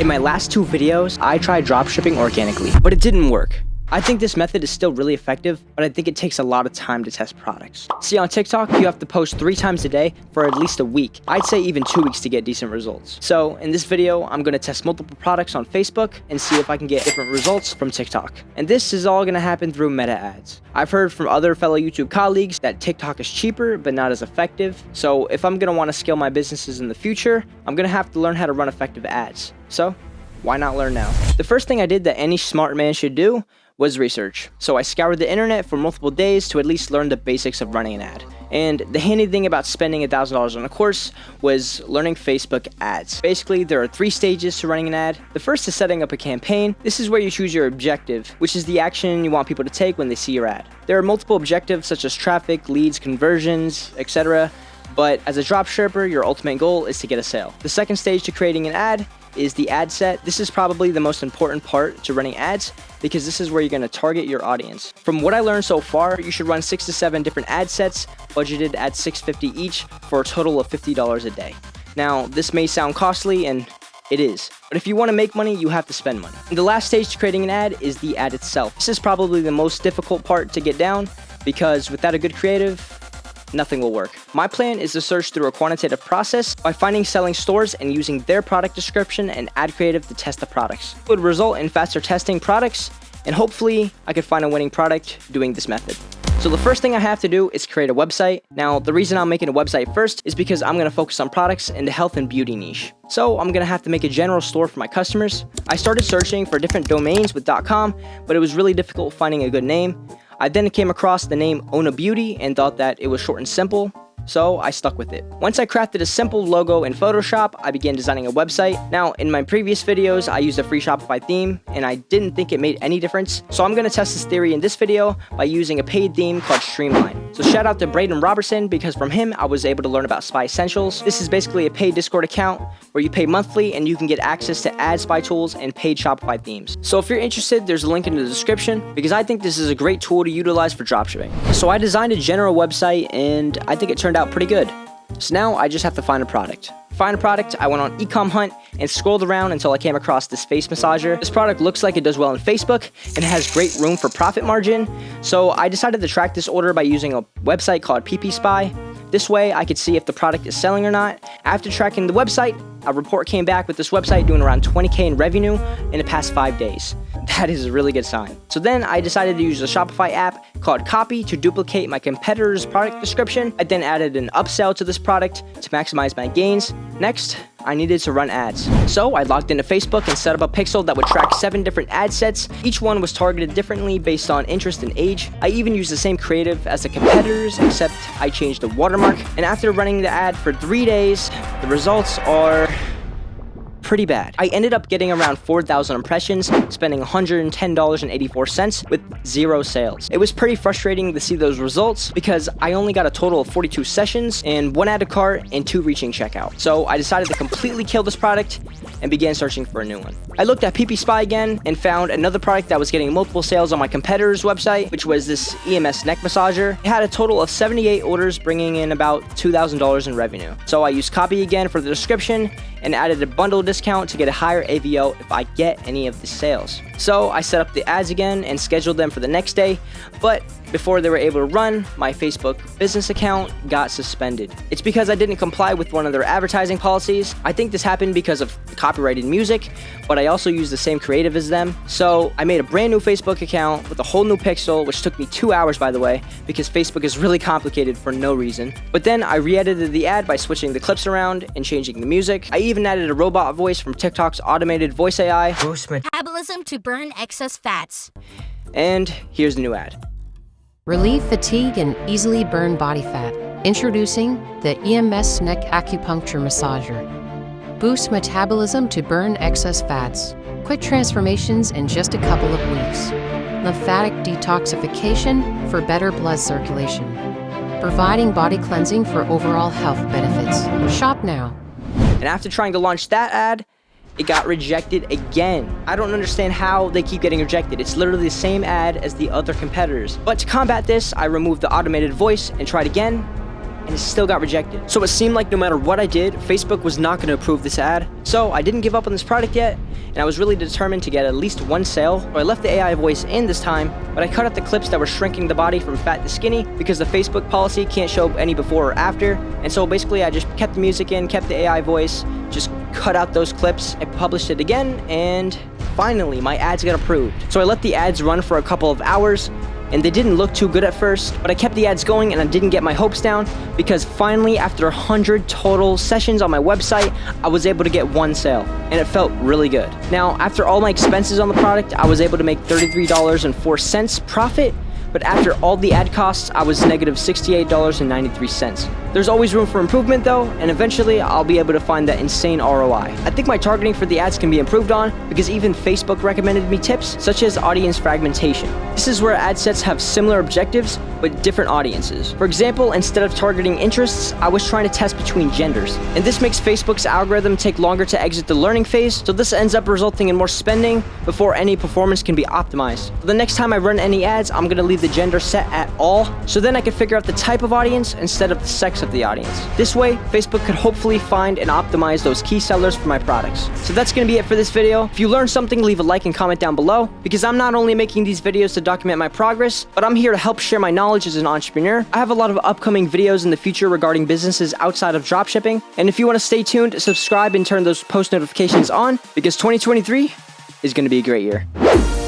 In my last 2 videos, I tried dropshipping organically, but it didn't work. I think this method is still really effective, but I think it takes a lot of time to test products. See, on TikTok, you have to post 3 times a day for at least a week. I'd say even 2 weeks to get decent results. So in this video, I'm gonna test multiple products on Facebook and see if I can get different results from TikTok. And this is all gonna happen through meta ads. I've heard from other fellow YouTube colleagues that TikTok is cheaper, but not as effective. So if I'm gonna wanna scale my businesses in the future, I'm gonna have to learn how to run effective ads. So why not learn now? The first thing I did that any smart man should do was research. So I scoured the internet for multiple days to at least learn the basics of running an ad. And the handy thing about spending $1,000 on a course was learning Facebook ads. Basically, there are 3 stages to running an ad. The first is setting up a campaign. This is where you choose your objective, which is the action you want people to take when they see your ad. There are multiple objectives such as traffic, leads, conversions, etc. But as a dropshipper, your ultimate goal is to get a sale. The second stage to creating an ad is the ad set. This is probably the most important part to running ads because this is where you're going to target your audience. From what I learned so far, you should run 6 to 7 different ad sets budgeted at $650 each for a total of $50 a day. Now, this may sound costly, and it is, but if you want to make money, you have to spend money. And the last stage to creating an ad is the ad itself. This is probably the most difficult part to get down because without a good creative, nothing will work. My plan is to search through a quantitative process by finding selling stores and using their product description and ad creative to test the products. It would result in faster testing products, and hopefully I could find a winning product doing this method. So the first thing I have to do is create a website. Now, the reason I'm making a website first is because I'm going to focus on products in the health and beauty niche. So I'm going to have to make a general store for my customers. I started searching for different domains with .com, but it was really difficult finding a good name. I then came across the name Ona Beauty and thought that it was short and simple, so I stuck with it. Once I crafted a simple logo in Photoshop, I began designing a website. Now, in my previous videos, I used a free Shopify theme, and I didn't think it made any difference, so I'm going to test this theory in this video by using a paid theme called Streamline. So shout out to Braden Robertson, because from him, I was able to learn about Spy Essentials. This is basically a paid Discord account where you pay monthly and you can get access to ad spy tools and paid Shopify themes. So if you're interested, there's a link in the description, because I think this is a great tool to utilize for dropshipping. So I designed a general website, and I think it turned out pretty good. So now I just have to find a product. I went on Ecom Hunt and scrolled around until I came across this face massager. This product looks like it does well on Facebook and has great room for profit margin. So I decided to track this order by using a website called PP Spy. This way I could see if the product is selling or not. After tracking the website, a report came back with this website doing around 20K in revenue in the past 5 days. That is a really good sign. So then I decided to use a Shopify app called Copy to duplicate my competitor's product description. I then added an upsell to this product to maximize my gains. Next, I needed to run ads. So I logged into Facebook and set up a pixel that would track 7 different ad sets. Each one was targeted differently based on interest and age. I even used the same creative as the competitors, except I changed the watermark. And after running the ad for 3 days, the results are pretty bad. I ended up getting around 4,000 impressions, spending $110.84 with 0 sales. It was pretty frustrating to see those results because I only got a total of 42 sessions and 1 add to cart and 2 reaching checkout. So I decided to completely kill this product and began searching for a new one. I looked at PP Spy again and found another product that was getting multiple sales on my competitor's website, which was this EMS neck massager. It had a total of 78 orders, bringing in about $2,000 in revenue. So I used Copy again for the description and added a bundle discount to get a higher AVO if I get any of the sales. So I set up the ads again and scheduled them for the next day, but before they were able to run, my Facebook business account got suspended. It's because I didn't comply with one of their advertising policies. I think this happened because of copyrighted music, but I also used the same creative as them. So I made a brand new Facebook account with a whole new pixel, which took me 2 hours, by the way, because Facebook is really complicated for no reason. But then I re-edited the ad by switching the clips around and changing the music. I even added a robot voice from TikTok's automated voice AI. Boost metabolism to burn excess fats. And here's the new ad. Relieve fatigue and easily burn body fat. Introducing the EMS Neck Acupuncture Massager. Boost metabolism to burn excess fats. Quick transformations in just a couple of weeks. Lymphatic detoxification for better blood circulation. Providing body cleansing for overall health benefits. Shop now. And after trying to launch that ad, it got rejected again. I don't understand how they keep getting rejected. It's literally the same ad as the other competitors. But to combat this, I removed the automated voice and tried again, and it still got rejected. So it seemed like no matter what I did, Facebook was not going to approve this ad. So I didn't give up on this product yet, and I was really determined to get at least one sale. So I left the AI voice in this time, but I cut out the clips that were shrinking the body from fat to skinny because the Facebook policy can't show any before or after. And so basically I just kept the music in, kept the AI voice, just cut out those clips. I published it again, and finally my ads got approved. So I let the ads run for a couple of hours, and they didn't look too good at first, but I kept the ads going and I didn't get my hopes down because finally, after 100 total sessions on my website, I was able to get one sale, and it felt really good. Now, after all my expenses on the product, I was able to make $33.04 profit, but after all the ad costs, I was negative $68.93. There's always room for improvement though, and eventually I'll be able to find that insane ROI. I think my targeting for the ads can be improved on because even Facebook recommended me tips such as audience fragmentation. This is where ad sets have similar objectives but different audiences. For example, instead of targeting interests, I was trying to test between genders. And this makes Facebook's algorithm take longer to exit the learning phase, so this ends up resulting in more spending before any performance can be optimized. The next time I run any ads, I'm gonna leave the gender set at all, so then I can figure out the type of audience instead of the sex of the audience. This way, Facebook could hopefully find and optimize those key sellers for my products. So that's gonna be it for this video. If you learned something, leave a like and comment down below, because I'm not only making these videos to document my progress, but I'm here to help share my knowledge as an entrepreneur. I have a lot of upcoming videos in the future regarding businesses outside of dropshipping, and if you want to stay tuned, subscribe and turn those post notifications on, because 2023 is going to be a great year.